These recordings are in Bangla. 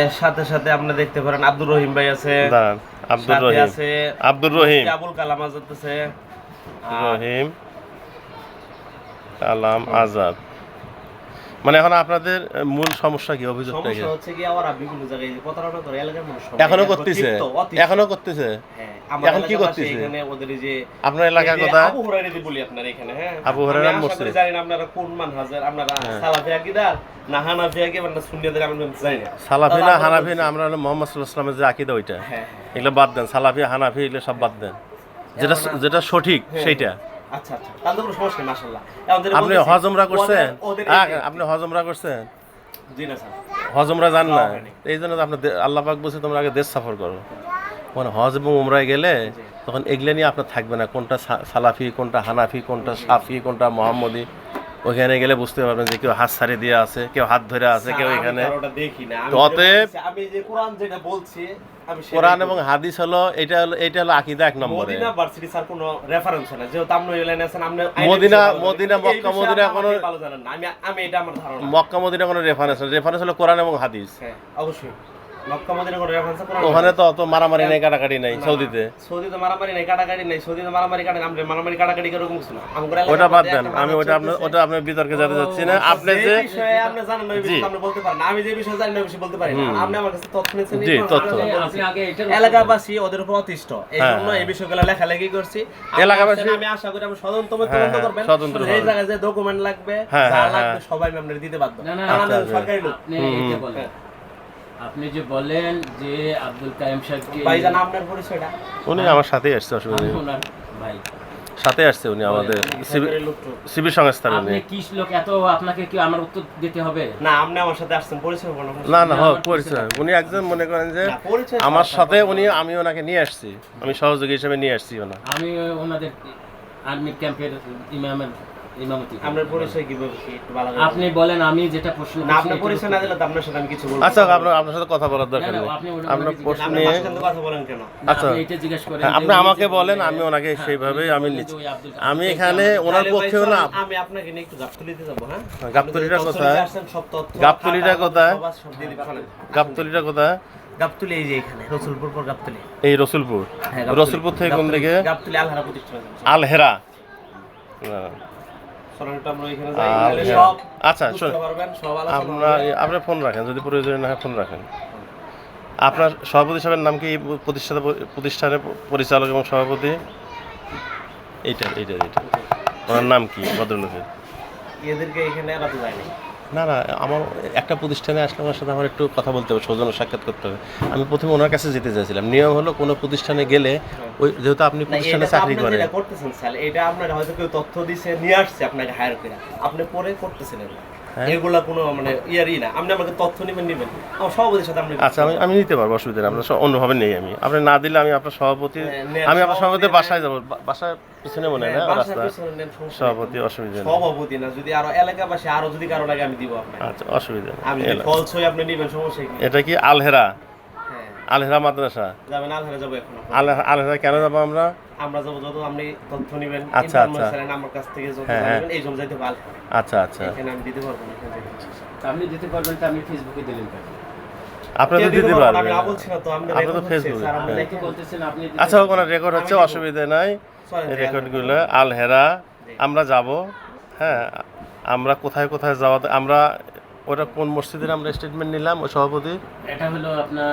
এর সাথে সাথে আপনি দেখতে পারেন আব্দুর রহিম ভাই আছে, দাঁড়ান, আব্দুর সাথে রহিম, আছে আব্দুর রহিম, আবুল কালাম আজাদ আছে, রহিম কালাম আজাদ। মানে এখন আপনাদের মূল সমস্যা কি, অভিযোগটা কি? সমস্যা হচ্ছে কি ওরা বিভিন্ন জায়গায় যে প্রতারণা করে এলাকার মানুষ এখনো করতেছে, এখনো করতেছে। হ্যাঁ, এখন কি করতেছে এখানে ওদের এই যে আপনার এলাকার কথা? আবু হুরায়রা দি বলি আপনার এখানে, হ্যাঁ আবু হুরায়রা আমি আশা মসজিদ। করি জানেন আপনারা কোন মানহাজের, আপনারা সালাফি আকীদার না হানাফি আকীদার না সুন্নিদের, আমি জানি না। সালাফি না হানাফি না, আমরা হলো মুহাম্মদ সাল্লাল্লাহু আলাইহি ওয়াসাল্লামের যে আকীদা ওইটা, হ্যাঁ এগুলো বাদ দেন। সালাফি হানাফি এগুলো সব বাদ দেন, যেটা যেটা সঠিক সেইটা। আচ্ছা আচ্ছা, তাহলে তো কোনো সমস্যা নেই মাশাআল্লাহ। এখন যেটা আপনি বলতেছি, হজমরা করছেন? ওদের আপনি হজমরা করছেন? জি না স্যার, হজমরা জান না, এই জন্য তো আপনার আল্লাহ পাক বলছে তোমরা আগে দেশ সফর করো। মানে হজ এবং উমরায় গেলে তখন এগুলো নিয়ে আপনার থাকবে না, কোনটা সালাফি, কোনটা হানাফি, কোনটা শাফি, কোনটা মোহাম্মদী। ওখানে গেলে বুঝতে পারবেন যে কেউ হাত ছাড়িয়ে দিয়ে আছে, কেউ হাত ধরে আছে, কেউ এখানে। অতএব আমি যে কোরআন যেটা বলছি, কোরআন এবং হাদিস হলো এটা হলো আকীদা এক নম্বরে। মদিনা ভার্সিটি স্যার কোনো রেফারেন্স না, যেহেতু আপনি এই লাইনে আছেন, আপনি মদিনা মক্কা মদিনা কোনো ভালো জানেন না, আমি এটা আমার ধারণা। মক্কা মদিনা কোনো রেফারেন্স না, রেফারেন্স হলো কোরআন এবং হাদিস। হ্যাঁ অবশ্যই মক্কা মদিনা কোনো রেফারেন্স কোরআন। ওখানে তো অত মারামারি নাই, কাটাকাটি নাই। সৌদিতে মারামারি নাই, কাটাকাটি নাই। সৌদিতে মারামারি আমরা মারামারি কাটাকাটি করে কিছু না। ওটা বাদ দেন, আমি ওটা আপনার বিতর্কে যেতে যাচ্ছি না। আপনি যে বিষয়ে আপনি জানেন না, ওই বিষয়ে আপনি বলতে পারেন না। আমি যে বিষয়ে জানি না ওই বিষয়ে বলতে পারি না। আপনি আমার কাছে তথ্য নিয়েছেন, জি তথ্য। আপনি আগে এটা এলাকাবাসী ওদের উপর অতিষ্ঠ, এইজন্য এই বিষয়গুলো লেখালেখি করছি। এলাকাবাসী আমি আশা করি আপনি তদন্ত করবেন, এই জায়গায় যে ডকুমেন্ট লাগবে যা লাগবে সবাই আমরা দিতে বাধ্য। কারণ আমি সরকারি লোক। আপনি যে বলেন যে আব্দুল কাইম সাহেবকে, ভাইজান আপনার পরিচয়টা? উনি আমার সাথেই আসছে, অসুবিধা নেই। ওনার ভাই সাথে আসছে উনি, আমাদের সিভিল সংস্থার। আপনি কি লোক এত, আপনাকে কি আমার উত্তর দিতে হবে? না, আপনি আমার সাথে আসছেন, পরিচয় বলুন। না না হোক পরিচয়। উনি একজন মনে করেন যে আমার সাথে আমি ওনাকে নিয়ে আসছি, আমি সহযোগী হিসেবে নিয়ে আসছি ওনা। আমি ওনাদের আর্মি ক্যাম্পের ইমামতি। আপনার পরিচয় কিভাবে একটু ভালো করে আপনি বলেন, আমি যেটা প্রশ্ন না, আপনার পরিচয় না দিলে তো আপনার সাথে আমি কিছু বলবো। আচ্ছা, আপনার সাথে কথা বলার দরকার নেই। আপনার প্রশ্ন নিয়ে কথা বলেন কেন? আচ্ছা আপনি এটা জিজ্ঞেস করেন, আপনি আমাকে বলেন, আমি ওনাকে সেইভাবেই আমি নিচ্ছি। আমি এখানে ওনার পক্ষেও না। আমি আপনাকে নিয়ে একটু গাবতলিতে যাব। হ্যাঁ, গাবতলিটা কোথায়? সব তথ্য গাবতলিটা কোথায়? সব দিয়ে দিবেন। গাবতলিটা কোথায়? গাবতলি এই যে এখানে রসুলপুর পর গাবতলি। এই রসুলপুর। রসুলপুর থেকে কোন দিকে? গাবতলি আলহারা প্রতিষ্ঠান। আলহেরা। আচ্ছা আপনি ফোন রাখেন, যদি প্রয়োজন না হয় ফোন রাখেন। আপনার সভাপতি সাহেবের নাম কি? প্রতিষ্ঠানের পরিচালক এবং সভাপতি এইটা ওনার নাম কি ভদ্রলোকের? এদেরকে এখানে এড়াতে যায়নি। না না, আমার একটা প্রতিষ্ঠানে আসলে ওনার সাথে আমার একটু কথা বলতে হবে, সৌজন্য সাক্ষাৎ করতে হবে। আমি প্রথমে ওনার কাছে যেতে চাইছিলাম। নিয়ম হলো কোনো প্রতিষ্ঠানে গেলে, ওই যেহেতু আপনি প্রতিষ্ঠানে চাকরি করেন, এটা করতেছেন স্যার, এটা আপনার হয়তো কেউ তথ্য দিছে, নিয়ে আসছে আপনাকে হায়ার করে, আপনি পরে করতেছেন এগুলা কোনো মানে ইয়ারই না। আপনি আমাকে তথ্য নেবেন আমার সভাপতির সাথে আপনি। আচ্ছা আমি নিতে পারবো, অসুবিধা নেই। আপনার অন্যভাবে নেই আমি, আপনি না দিলে আমি আপনার সভাপতি, আমি আপনার সভাপতির বাসায় যাবো। বাসার পিছনে মনে হয় না রাস্তা? সভাপতি অসুবিধা নেই। সভাপতি না, যদি আরো এলাকাবাসী আরো যদি কারো লাগে আমি দিব আপনাকে। আচ্ছা অসুবিধা নেই, আমি ফলস হই, আপনি নেবেন, সমস্যা কি? এটা কি আলহেরা? আলহেরা মাদ্রাসা যাবেন? আলহেরা যাবো এখন। আলহেরা কেন যাবো আমরা? আমরা যাবো যত আপনি তথ্য নেবেন, আচ্ছা আমার কাছ থেকে যত জানবেন এই জন্য যাইতে পারবেন। আচ্ছা আচ্ছা, এখানে আমি দিতে পারবো না। আপনি দিতে পারবেন তো আপনি ফেসবুকে দিলেন কেন? আপনি তো দিতে পারবেন। আমি না বলছি না তো, আপনি তো ফেসবুকে। আপনি দেখে বলতেছেন আপনি। আচ্ছা ওখানে রেকর্ড হচ্ছে, অসুবিধা নাই। রেকর্ডগুলো আলহেরা আমরা যাব। হ্যাঁ, আমরা কোথায় কোথায় যাওয়া, আমরা ওটা কোন মসজিদের আমরা স্টেটমেন্ট নিলাম? ওই সভাপতি, এটা হলো আপনার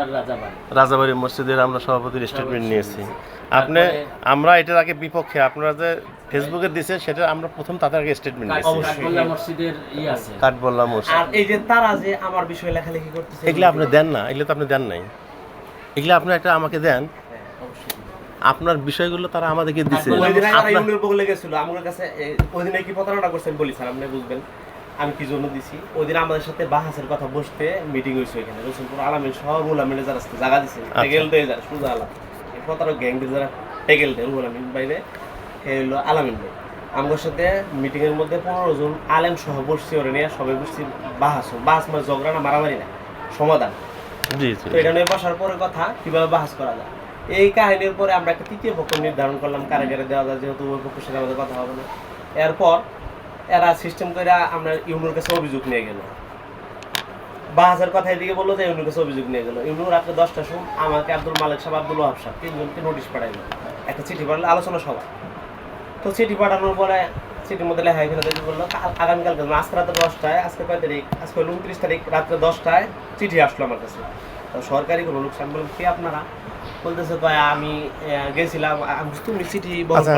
রাজাবাড়ি মসজিদের আমরা সভাপতির স্টেটমেন্ট নিয়েছি। আমরা এটার আগে বিপক্ষে, আপনারা যে ফেসবুকে দিছে সেটা আমরা প্রথম তাদের আগে স্টেটমেন্ট নিয়েছি। কাঠগোল্লা মসজিদের আছে, কাঠগোল্লা মসজিদ। আর এই যে তারা যে আমার বিষয়ে লেখালেখি করতেছে, এগুলো আপনি দেন না, এগুলো তো আপনি দেন নাই। এগুলো আপনি একটা আমাকে দেন, আপনার বিষয়গুলো তারা আমাদেরকে দিছে। ওইদিন ইউনিয়ন বলে গেছিল আমার কাছে, ওইদিনে কি প্রতারণা করছেন বলি স্যার, আপনি বুঝবেন আমি কি জন্য দিছি। ওইদিন আমাদের সাথে বাহাসের কথা বসতে মিটিং হয়েছে এখানে রসুলপুর আলামিন সব উলামিনে যারা জায়গা দিচ্ছে, টেগেল দেয় যারা সুজা আলাম, এই প্রতারক গ্যাংদের যারা টেগেল দেয় উলামিন বাইরে, এই হলো আলামিন ভাই। আমার সাথে মিটিং এর মধ্যে 15 জন আলেম সহ বসছি, ওরা নিয়ে সবাই বসছি বাহাস মানে ঝগড়া না, মারামারি না, সমাধান। তো এটা নিয়ে বসার পরে কথা কিভাবে বাহাস করা যায়, এই কাহিনীর পরে আমরা একটা তৃতীয় পক্ষ নির্ধারণ করলাম কারাগারে দেওয়া যায়, যেহেতু ওই পক্ষের সাথে আমাদের কথা হবে না। এরপর এরা সিস্টেম করে আমরা ইউনোর কাছে অভিযোগ নিয়ে গেল। বাহাজের কথা এদিকে বললো যে ইউনুর কাছে অভিযোগ নিয়ে গেল। ইউনু রাত্রে 10টার সময় আমাকে আব্দুল মালিক সাহেব, আব্দুল ওয়াহাব সাহেব তিনজনকে নোটিশ পাঠাইলো, একটা চিঠি পাঠালো আলোচনা সভা। তো চিঠি পাঠানোর পরে চিঠির মধ্যে লেখা এখানে দেখি বললো আগামীকালকে আজকে রাত্রে 10টায়, আজকে কয় তারিখ, আজকে হলো 29 তারিখ রাত্রে 10টায় চিঠি আসলো আমার কাছে। তো সরকারি কোনো লোকসান বললাম কি আপনারা, বলতেছে ভাই আমি গেছিলাম, আমি তুমি চিঠি আচ্ছা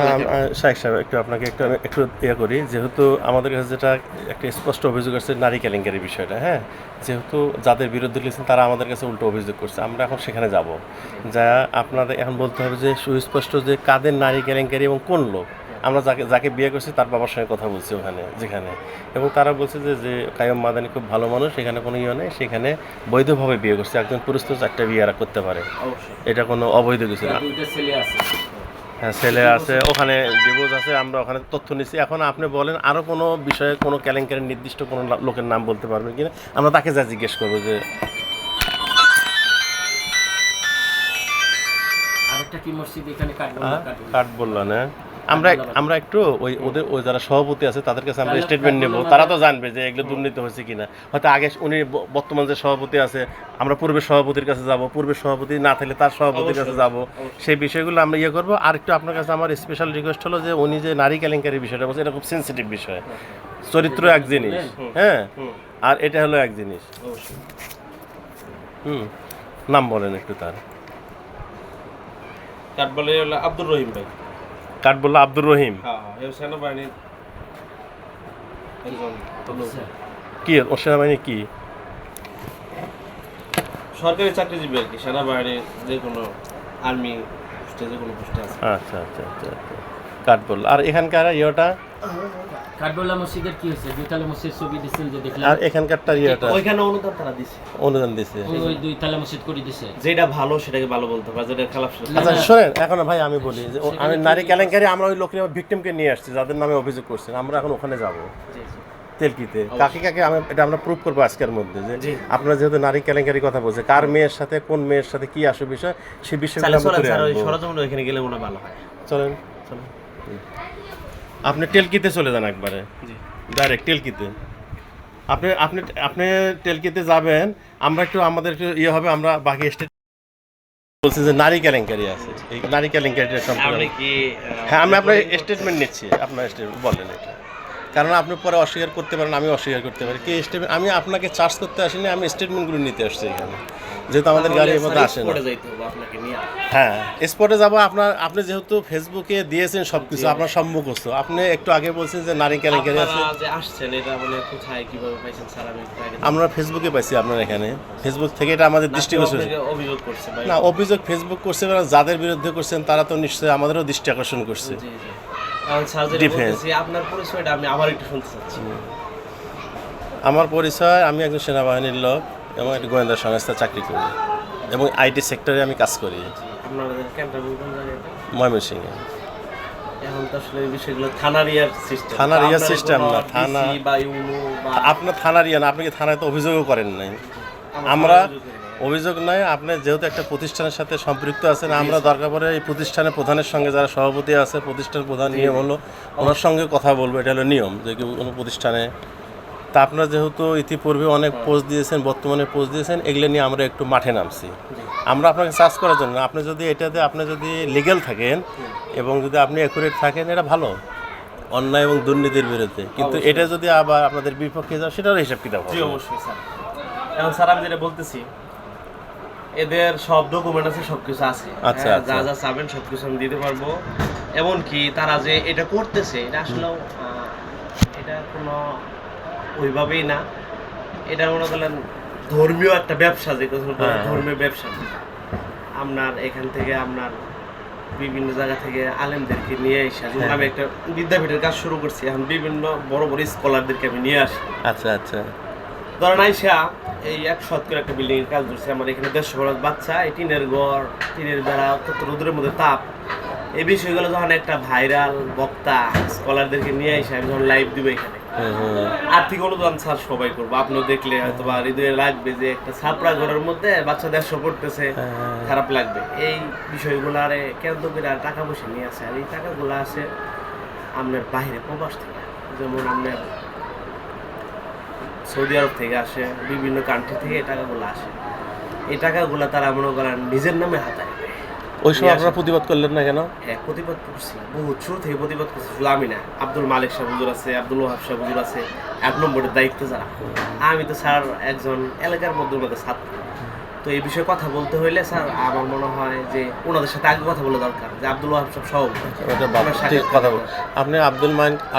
শাহেক সাহেব একটু আপনাকে একটু ইয়ে করি, যেহেতু আমাদের কাছে যেটা একটা স্পষ্ট অভিযোগ আছে নারী কেলেঙ্কারির বিষয়টা, হ্যাঁ, যেহেতু যাদের বিরুদ্ধে লিখছেন তারা আমাদের কাছে উল্টো অভিযোগ করছে, আমরা এখন সেখানে যাব, যা আপনাদের এখন বলতে হবে যে সুস্পষ্ট যে কাদের নারী কেলেঙ্কারি এবং কোন লোক। আমরা যাকে বিয়ে করছি তার বাবার সঙ্গে কথা বলছি ওখানে যেখানে, এবং তারা বলছে যে কাইয়ুম মাদানি খুব ভালো মানুষ, সেখানে কোনো ইয়ে নেই, সেখানে বৈধভাবে বিয়ে করছে, একজন পুরুষ তো 4টা বিয়ে করতে পারে, এটা কোনো অবৈধ কিছু না। দুইটা ছেলে আছে। হ্যাঁ ছেলে আছে, ওখানে ডিভোর্স আছে, আমরা ওখানে তথ্য নিচ্ছি। এখন আপনি বলেন আরও কোনো বিষয়ে কোনো কেলেঙ্কারির নির্দিষ্ট কোনো লোকের নাম বলতে পারবেন কিনা, আমরা তাকে যা জিজ্ঞেস করবো যে আরেকটা কি মসজিদ এখানে কাট বললো না। আমরা একটু ওই যারা সভাপতি আছে তাদের কাছে আমরা স্টেটমেন্ট নেব, তারা তো জানবে যে এগুলো দুর্নীতি হয়েছে কিনা। হয়তো আগে উনি বর্তমান যে সভাপতি আছে আমরা পূর্বের সভাপতির কাছে যাব, পূর্বের সভাপতি না থাকলে তার সভাপতির কাছে যাব, সেই বিষয়গুলো আমরা ইয়ে করবো। আর একটু আপনার কাছে আমার স্পেশাল রিকোয়েস্ট হলো যে উনি যে নারী কেলেঙ্কারির বিষয়টা বলছে এটা খুব সেন্সিটিভ বিষয়, চরিত্র এক জিনিস, হ্যাঁ, আর এটা হলো এক জিনিস। নাম বলেন একটু তার। কাট বলে আব্দুর রহিম ভাই। কাট বললো আব্দুর রহিম। সেনাবাহিনীর কি ও সেনাবাহিনী কি সরকারি চাকরিজীবী আর কি, সেনাবাহিনীর যে কোনো আর্মি পোস্টে যে কোনো পোস্টে আছে। আচ্ছা আচ্ছা আচ্ছা আচ্ছা কাট বললো। আর এখানকার ইয়েটা কাঠগোলা মসজিদের কি হয়েছে? দুইতলা মসজিদ ছবি দিচ্ছেন যে দেখলাম, আর এখানকারটা ইয়েটা ওইখানে অনুদান তারা দিছে, অনুদান দিছে, ওই দুইতলা মসজিদ করে দিছে। যেটা ভালো সেটাকে ভালো বলতে পারে, যেটা খারাপ সেটা। আচ্ছা শোনেন, এখন ভাই আমি বলি যে আমি নারী কেলেঙ্কারি আমরা ওই লোকের ভিকটিমকে নিয়ে আসছি যাদের নামে অভিযোগ করছেন, আমরা এখন ওখানে যাব তেলকিতে, কাকে কাকে এটা আমরা প্রুভ করবো আজকের মধ্যে যে আপনারা যেহেতু নারী কেলেঙ্কারি কথা বলছে, কার মেয়ের সাথে কোন মেয়ের সাথে কি আসে বিষয়, সেই বিষয়গুলো আমরা তুলে আনবো। সরজমিনে ওইখানে গেলে মনে ভালো হয়। চলেন চলেন, আপনি টেলকিতে চলে যান একবারে, ডাইরেক্ট টেলকিতে। আপনি আপনি আপনি টেলকিতে যাবেন, আমরা একটু আমাদের একটু ইয়ে হবে, আমরা বাকি স্টেট বলছি যে নারী কেলেঙ্কারি আছে, এই নারী কেলেঙ্কারিটা সম্পর্কে হ্যাঁ আমি আপনার স্টেটমেন্ট নিচ্ছি, আপনার স্টেটমেন্ট বলেন এটা, কারণ আপনি পরে অস্বীকার করতে পারেন, আমি অস্বীকার করতে পারি। কি স্টেটমেন্ট? আমি আপনাকে চার্জ করতে আসিনি, আমি স্টেটমেন্টগুলো নিতে আসছি এখানে, যেহেতু আমাদের গাড়ির মধ্যে আসে না। হ্যাঁ স্পটে যাবো। আপনি যেহেতু ফেসবুকে দিয়েছেন সব কিছু, আপনার সম্মুখস্থ, আপনি একটু আগে বলছেন যে নারী কেলেঙ্কারি আছে, আমরা ফেসবুকে পাইছি আপনার এখানে, ফেসবুক থেকে এটা আমাদের দৃষ্টিগোচর না, অভিযোগ ফেসবুক করছে, যাদের বিরুদ্ধে করছেন তারা তো নিশ্চয়ই আমাদেরও দৃষ্টি আকর্ষণ করছে। আমার পরিচয়, আমি একজন সেনাবাহিনীর লোক এবং একটি গোয়েন্দা সংস্থায় চাকরি করি এবং আইটি সেক্টরে আমি কাজ করি ময়মনসিংহে। থানার ইয়ার সিস্টেম না, থানা আপনার থানার ইয়া না, আপনি কি থানায় তো অভিযোগও করেন নাই, আমরা অভিযোগ নয়, আপনি যেহেতু একটা প্রতিষ্ঠানের সাথে সম্পৃক্ত আছেন, আমরা দরকার পড়ে এই প্রতিষ্ঠানের প্রধানের সঙ্গে যারা সভাপতি আছে, প্রতিষ্ঠান প্রধান নিয়ম হলো ওনার সঙ্গে কথা বলবো, এটা হলো নিয়ম যে কোনো প্রতিষ্ঠানে। তা আপনারা যেহেতু ইতিপূর্বে অনেক পোস্ট দিয়েছেন, বর্তমানে পোস্ট দিয়েছেন, এগুলো নিয়ে আমরা একটু মাঠে নামছি, আমরা আপনাকে চার্জ করার জন্য। আপনি যদি এটাতে আপনি যদি লিগ্যাল থাকেন এবং যদি আপনি অ্যাকুরেট থাকেন, এটা ভালো, অন্যায় এবং দুর্নীতির বিরুদ্ধে। কিন্তু এটা যদি আবার আপনাদের বিপক্ষে যাও, সেটারও হিসাব কিতাব হবে। অবশ্যই স্যার। এখন স্যার আমি যেটা বলতেছি, এদের সব ডকুমেন্ট আছে, সবকিছু আছে, আচ্ছা যা যা চাবেন সবকিছু আমি দিতে পারবো। এমনকি তারা যে এটা করতেছে, এটা আসলে এটা কোনো ওইভাবেই না, এটা মনে করলেন ধর্মীয় একটা ব্যবসা, যে ধর্মীয় ব্যবসা। আপনার এখান থেকে আপনার বিভিন্ন জায়গা থেকে আলেমদেরকে নিয়ে এসে, যেমন আমি একটা বিদ্যাপীঠের কাজ শুরু করছি, এখন বিভিন্ন বড় বড় স্কলারদেরকে আমি নিয়ে আসি। আচ্ছা আচ্ছা, ধরেন আইসা এই 100 করে একটা বিল্ডিং এর কাজ ধরছে, আমার এখানে 150 বড় বাচ্চা, এই টিনের ঘর, টিনের বেড়া, কত রোদের মধ্যে তাপ, এই বিষয়গুলো যখন একটা ভাইরাল বক্তা স্কলারদেরকে নিয়ে এসে আমি যখন লাইভ দিব এখানে, আর্থিক অনুদান স্যার সবাই করবো, আপনিও দেখলে হয়তো বা হৃদয়ে লাগবে যে একটা ছাপড়া ঘরের মধ্যে বাচ্চা 150 পড়তেছে, খারাপ লাগবে। এই বিষয়গুলো আরে কেন্দ্র করে আর টাকা পয়সা নিয়ে আসে, আর এই টাকাগুলো আসে আপনার বাইরে প্রবাস থেকে, যেমন আপনার সৌদি আরব থেকে আসে, বিভিন্ন কান্ট্রি থেকে এই টাকাগুলো আসে। এই টাকাগুলো তারা মনে করেন নিজের নামে হাতায়। ওই সময় আপনারা প্রতিবাদ করলেন না কেন? হ্যাঁ, প্রতিবাদ করছি, বহুত শুরু থেকে প্রতিবাদ করছি। শুধু আমি না, আব্দুল মালিক সাহেব হুজুর আছে, আব্দুল ওয়াহাব সাহেব হুজুর আছে, 1 নম্বরের দায়িত্ব যারা। আমি তো স্যার একজন এলাকার মধ্যে ছাত্র। তো এই বিষয়ে কথা বলতে হইলে স্যার আমার মনে হয় যে ওনাদের সাথে আগে কথা বলা দরকার, যে আব্দুল ওয়াহাব সাহেব সহ ঠিক কথা বল। আপনি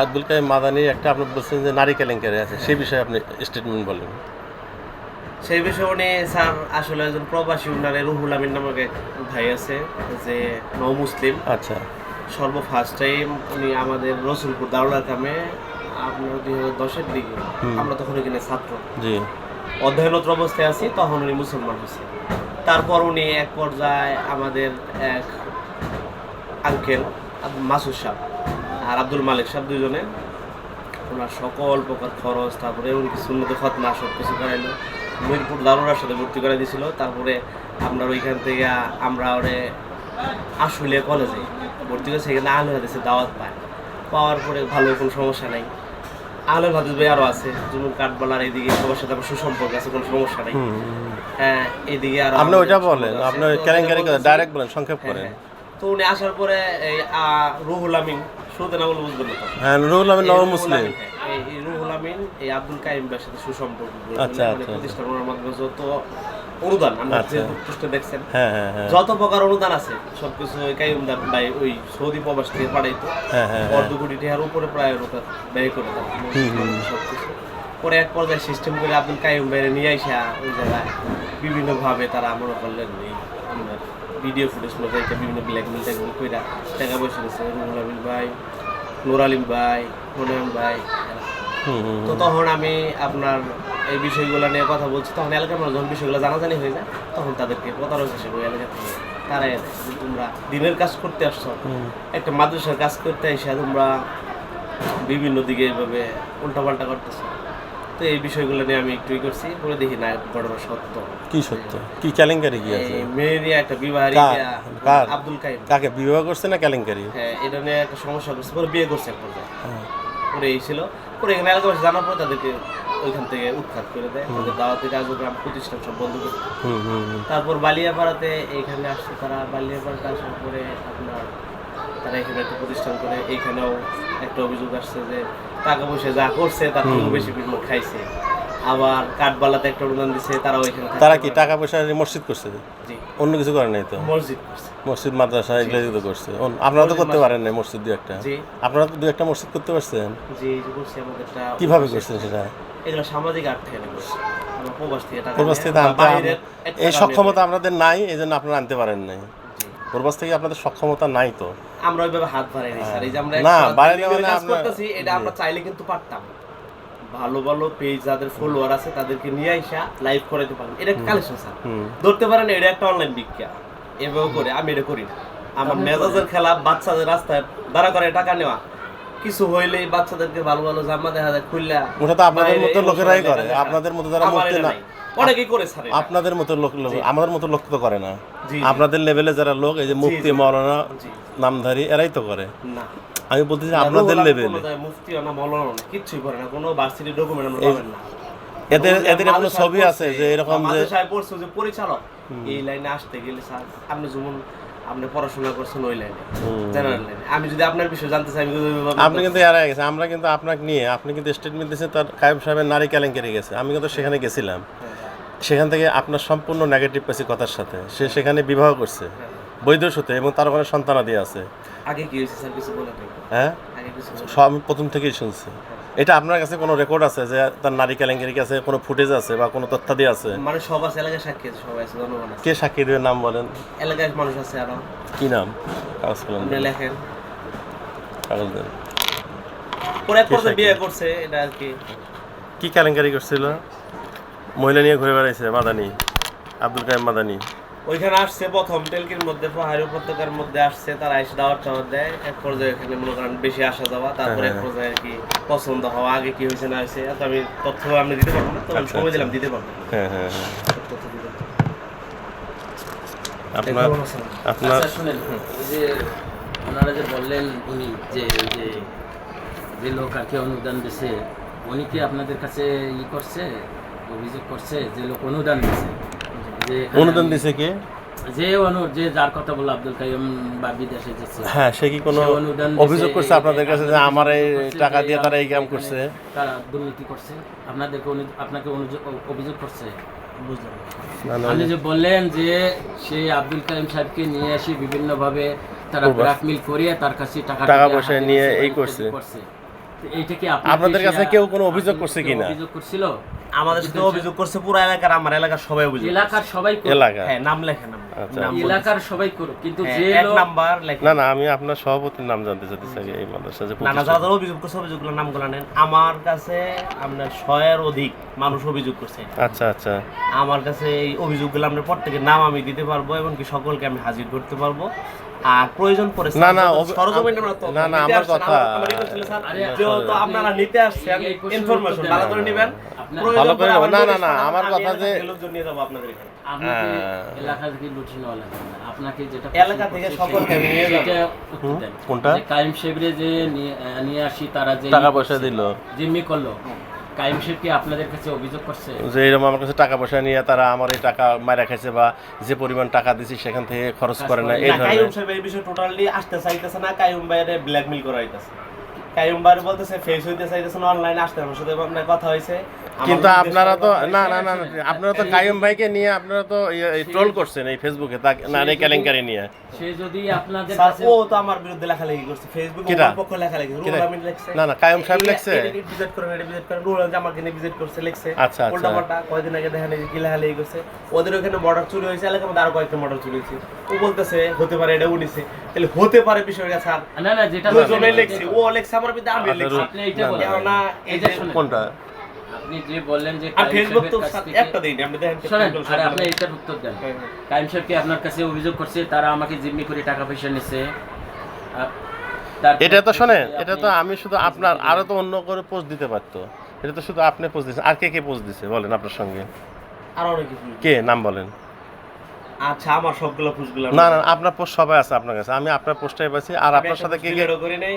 আব্দুল কাইম মাদানি একটা আপনি বলছেন যে নারী কেলেঙ্কারি আছে, সেই বিষয়ে আপনি স্টেটমেন্ট বলেন। সেই বিষয়ে উনি স্যার আসলে একজন প্রবাসী, উনারে রুহুল আমিন নামক এক ভাই আছে যে নৌ মুসলিম। আচ্ছা, ফার্স্ট টাইম উনি আমাদের রসুলপুর দারুল আরকামে আপনার 2010-এর দিকে, আমরা তখন এখানে ছাত্র, জি, অধ্যয়নরত অবস্থায় আছি, তখন উনি মুসলমান হয়েছে। তারপর উনি এক পর্যায়ে আমাদের এক আঙ্কেল মাসুদ সাহেব আর আব্দুল মালিক সাহেব দুজনে ওনার সকল প্রকার খরচ, তারপরে এমনকি সুন্নতে খতনা সব কিছু করাইলো, মিরপুর দারুরার সাথে ভর্তি করে দিয়েছিল। তারপরে আপনার ওইখান থেকে আমরা ওরে আশুলিয়া কলেজে ভর্তি করে, সেখানে আহলে হাদিসের দাওয়াত পাওয়ার পরে ভালো কোনো সমস্যা নাই। আহলে হাদিস ভাই আরও আছে, যেমন কাঠবালার এইদিকে সবার সাথে আমার সুসম্পর্ক আছে, কোনো সমস্যা নাই। হ্যাঁ, এইদিকে আরো আপনি ওইটা বলেন, আপনি কেলেঙ্কারি ডাইরেক্ট বলেন, সংক্ষেপ করেন। তো উনি আসার পরে এই রুহুল আমিন, শুরুতে না বলে বুঝবেন না তো। হ্যাঁ, রুহুল আমিন নও মুসলিম। এই রুহুল আমিন এই আব্দুল কাইম ভাইয়ের সাথে সুসম্পর্ক, আচ্ছা, প্রতিষ্ঠান ওনার মাধ্যমে যত অনুদান আমরা যে পোস্টে দেখছেন, হ্যাঁ, যত প্রকার অনুদান আছে সবকিছু ওই কাইম ভাই ওই সৌদি প্রবাস থেকে পাঠাইতো। 2 কোটি টাকার উপরে প্রায় ব্যয় করে সবকিছু। পরে এক পর্যায়ে সিস্টেম করে আব্দুল কাইম ভাইয়ের নিয়ে আসা ওই জায়গায় বিভিন্নভাবে তারা মনে করলেন এই ভিডিও ফুটেজ মধ্যে বিভিন্ন ব্ল্যাকমেল ট্যাকমেল কইরা টাকা পয়সা নিচ্ছে। রুহুল আমিন ভাই, নুর আলিম ভাই, হুনায়ন ভাই। তো তখন আমি আপনার এই বিষয়গুলো নিয়ে কথা বলছি, তখন এলাকার মানুষ যখন বিষয়গুলো জানাজানি হয়ে যায়, তখন তাদেরকে প্রতারক হিসেবে এলাকা থেকে তারা তোমরা দিনের কাজ করতে আসছো, একটা মাদ্রাসার কাজ করতে এসে তোমরা বিভিন্ন দিকে এইভাবে উল্টাপাল্টা করতেছো। তো এই বিষয়গুলো নিয়ে আমি একটু করছি, পরে দেখি না ঘটনা সত্য। কি সত্য? কি কেলেঙ্কারি কি আছে? মেয়ের একটা বিবাহ, আব্দুল কাইম কাকে বিবাহ করছে না কেলেঙ্কারি? হ্যাঁ, এটা নিয়ে একটা সমস্যা করছে, পরে বিয়ে করছে এক পর্যায়ে। পরে এই ছিল, পরে এখানে এলাকাবাসী জানার পরে তাদেরকে ওইখান থেকে উৎখাত করে দেয়, তাদের দাওয়াতি কার্যক্রম প্রতিষ্ঠান সব বন্ধ করে। তারপর বালিয়াপাড়াতে এইখানে আসছে তারা, বালিয়াপাড়াতে আসার পরে আপনার তারা এখানে একটা প্রতিষ্ঠান করে, এইখানেও একটা অভিযোগ আসছে যে টাকা পয়সা যা করছে তার থেকে বেশি বিনিময় খাইছে। আবার কাঠবালাতে একটা অনুদান দিচ্ছে, তারা ওইখানে তারা কি টাকা পয়সা মসজিদ করছে? জি, অন্য কিছু করে নাই তো? মসজিদ করছে, মসজিদ মাদ্রাসা এগুলো তো করছে। আপনারা তো করতে পারেন না মসজিদ দু একটা? জি, আপনারা তো দু একটা মসজিদ করতে পারছেন? জি, করছি আমাদেরটা। কিভাবে করছেন সেটা? এগুলো সামাজিক আর্থ থেকে করছে, আমরা প্রবাস থেকে টাকা, প্রবাস থেকে আনতে এই সক্ষমতা আপনাদের নাই, এই জন্য আপনারা আনতে পারেন নাই। প্রবাস থেকে আপনাদের সক্ষমতা নাই তো আমরা ওইভাবে হাত বাড়াই নি স্যার। এই যে আমরা না বাড়াইলে কাজ করতেছি, এটা আমরা চাইলে কিন্তু পারতাম। ভালো ভালো পেজ যাদের ফলোয়ার আছে তাদেরকে নিয়ে আইসা লাইভ করাইতে পারেন, এটা একটা কালেকশন স্যার ধরতে পারেন। এটা একটা অনলাইন বিক্রিয়া, এভাবে করে আমি এটা করি না। আমার মেজাজের খেলা, বাচ্চাদের রাস্তায় দাঁড়া করে টাকা নেওয়া, কিছু হইলেই বাচ্চাদেরকে ভালো ভালো জামা দেখা যায় খুললা, ওটা তো আপনাদের মতো লোকেরাই করে। আপনাদের মতো যারা মুক্তি না, অনেকেই করে স্যার, আপনাদের মতো লোক, আমাদের মতো লোক তো করে না। আপনাদের লেভেলে যারা লোক, এই যে মুফতি মাওলানা নামধারী, এরাই তো করে। না, আমি বলতেছি আপনাদের লেভেলে মুফতি না মাওলানা না কিছুই করে না, কোনো ভার্সিটি ডকুমেন্ট আমরা পাবেন না। এদের কোনো ছবি আছে যে এরকম যে সাহেব পড়ছে যে পরিচালক, এই লাইনে আসতে গেলে স্যার আপনি যেমন আপনি পড়াশোনা করছেন ওই লাইনে, জেনারেল লাইনে, আমি যদি আপনার বিষয়ে জানতে চাই, আপনি কিন্তু এড়াই গেছে। আমরা কিন্তু আপনাকে নিয়ে, আপনি কিন্তু স্টেটমেন্ট দিয়েছেন তার কায়েম সাহেবের নারী কেলেঙ্কারি গেছে, আমি কিন্তু সেখানে গেছিলাম। সেখান থেকে আপনার সম্পূর্ণ নেগেটিভ পেয়েছি কথার সাথে। সে সেখানে বিবাহ করছে বৈধ সূত্রে এবং তার ওখানে সন্তানাদি আছে। আগে কি হয়েছে স্যার কিছু বলেন? হ্যাঁ, সব আমি প্রথম থেকেই শুনছি। এটা আপনার কাছে কোনো রেকর্ড আছে যে তার নারী কেলেঙ্কারি আছে, কোনো ফুটেজ আছে বা কোনো তথ্যাদি আছে? মানে সব আছে, এলাকায় সাক্ষী আছে, সবাই আছে, জনগণ আছে। কে সাক্ষী দেবে নাম বলেন? এলাকায় মানুষ আছে আরো। কি নাম? কাগজ কলম আপনি লেখেন, কাগজ দেন। পরে এক পর্যায়ে বিয়ে করছে, এটা আর কি। কি কেলেঙ্কারি করছিল? মহিলা নিয়ে ঘুরে বেড়াইছে মাদানি, আব্দুল কাইম মাদানি। ওইখানে আসছে প্রথম টেলকির মধ্যে, পাহাড়ি উপত্যকার মধ্যে আসছে, তারা এসে দাওয়াত টাওয়াত দেয়। এক পর্যায়ে এখানে মনে করেন বেশি আসা যাওয়া, তারপরে এক পর্যায়ে আর কি পছন্দ হওয়া। আগে কি হয়েছে না হয়েছে এত আমি তথ্য আপনি দিতে পারবো না, তো আমি সময় দিলাম, দিতে পারবো। হ্যাঁ হ্যাঁ হ্যাঁ, আপনার শুনেন, এই যে ওনারা যে বললেন উনি যে যে লোক আকে অনুদান দিছে উনি কি আপনাদের কাছে করছে, অভিযোগ করছে যে লোক অনুদান দিছে, যে এখানে অনুদান দিছে কে? যে যার কথা বললো আব্দুল কাইয়ুম বা বিদেশে যাচ্ছে, হ্যাঁ, সে কি কোনো সে অনুদান দিছে, অভিযোগ করছে আপনাদের কাছে যে আমার এই টাকা দিয়ে তারা এই কাম করছে? তারা দুর্নীতি করছে, আপনাকে অভিযোগ করছে? বুঝলাম না। না, না, আপনি যে বললেন যে সেই আব্দুল কাইয়ুম সাহেবকে নিয়ে আসি বিভিন্ন ভাবে তারা ব্ল্যাকমেল করিয়ে তার কাছে টাকা পয়সা নিয়ে এই করছে। তো এইটা কি আপনাদের কাছে কেউ কোনো অভিযোগ করছে কিনা? অভিযোগ করছিল? আমাদের সাথে অভিযোগ করছে পুরো এলাকার, আমার এলাকার সবাই অভিযোগ করছে। এলাকার সবাই করুক। এলাকা? হ্যাঁ, নাম লেখা নাম। আচ্ছা। নাম বলতেছে। এলাকার সবাই করুক, কিন্তু হ্যাঁ, যে এক লোক নাম্বার লেখা। না, না, আমি আপনার সভাপতির নাম জানতে চাইতেছি আগে এই মাদ্রাসা যে না না, প্রতিষ্ঠা। যারা যারা অভিযোগ করছে অভিযোগগুলোর নামগুলো নেন। আমার কাছে আপনার 100-এর অধিক মানুষ অভিযোগ করছে। আচ্ছা, আচ্ছা। আমার কাছে এই অভিযোগগুলো আমরা প্রত্যেকের নাম আমি দিতে পারবো, এমনকি সকলকে আমি হাজির করতে পারবো। আর প্রয়োজন পড়ে না, না, সরজমিনে আমরা তো না, না, নিতে আমার আসছেন, কথা। আমার ই করছিল স্যার, আরে, যেহেতু আপনারা নিতে আসছেন এই প্রশ্নের ইনফরমেশন উত্তর ভালো দেন। করে নেবেন। আপনার- প্রয়োজন ভালো করে পড়লে নেবেন। আমার না, না, নোটিশ না, পাঠান, আমার আমি কথা এলাকার যে- থেকে লোকজন নিয়ে যাবো আপনাদের এখানে। আপনাকে হ্যাঁ। এলাকা থেকে লুটি নেওয়া লাগবে না। আপনাকে যেটা এলাকা প্রশ্ন থেকে করছে সকলকে আমি নিয়ে যাবো। সেটা উত্তর দেন। কোনটা? যে কাইম সাহেবরে যে নিয়ে আসি তারা যে টাকা পয়সা দিল, জিম্মি করলো, কাইম সাহেব কি আপনাদের কাছে অভিযোগ করছে? যে এরকম আমার কাছে টাকা পয়সা নিয়ে তারা আমার এই টাকা মারা খাইছে বা যে পরিমাণ টাকা দিছি সেখান থেকে খরচ করে না, এই না, কাইয়ুম ধরনের। সাহেব এই বিষয়ে টোটালি আসতে চাইতেছে না। কাইয়ুম ভাইয়ের ব্ল্যাকমেল করা হইতেছে। কাইয়ুম ভাই বলতেছে ফেস হইতে চাইতেছে না, অনলাইনে আসতে আমার সাথে আপনার কথা হয়েছে। কিন্তু আপনারা তো না, না, না, না, আপনারা তো কাইয়ুম ভাইকে নিয়ে আপনারা তো ট্রোল করছেন এই ফেসবুকে, না এই কেলেঙ্কারি নিয়ে। সে যদি আপনাদের স্যার, কাছে ও তো আমার বিরুদ্ধে লেখালেখি করছে ফেসবুকে, কিরা? ওর পক্ষে লেখালেখি কিরা? রুহুল আমিন লিখছে। না, না, কাইয়ুম সাহেব লিখছে? ভিজিট করেন, ভিজিট করেন, রুহুল আমিন আমাকে নিয়ে ভিজিট করছে, লিখছে। আচ্ছা, আচ্ছা। উল্টাপাল্টা কয়দিন আগে দেখেন কি লেখালেখি করছে। ওদের ওখানে মর্ডার চুরি হয়েছে, এলাকার মধ্যে আরো কয়েকটা মর্ডার চুরি হয়েছে। ও বলতেছে হতে পারে এটা উনিছে, তাহলে হতে পারে বিষয়টা স্যার না না যেটা দুজনে লিখছি, ও লিখছে আমার বিরুদ্ধে, আমি আচ্ছা, লিখছি। আপনি এইটা না, বলেন। কেননা এই এটা যে শুনেন। কোনটা? আপনি যে বললেন যে আর কাইম ফেসবুক তো সাহেবের কাছ থেকে একটা দিন আপনি দেখেন শোনেন, ফেসবুক আরে সব আপনি বলে। এটার উত্তর দেন। হ্যাঁ, হ্যাঁ। কাইম সাহেব কি আপনার কাছে অভিযোগ করছে তারা আমাকে জিম্মি করে টাকা পয়সা নিছে? তারপর এটা তো শোনেন, আপনি- এটা তো আমি শুধু আপনার, আরো তো অন্য করে পোস্ট দিতে পারতো। এটা তো শুধু আপনি পোস্ট দিচ্ছেন, আর কে কে পোস্ট দিছে বলেন আপনার সঙ্গে? আর অনেক কিছু। কে নাম বলেন? আচ্ছা, আমার সবগুলো ফুসগুলো না, না, আপনার পোস্ট সবাই আছে আপনার কাছে, আমি আপনার পোস্টটাই পাচ্ছি। আর আপনার সাথে কে কে করি নাই।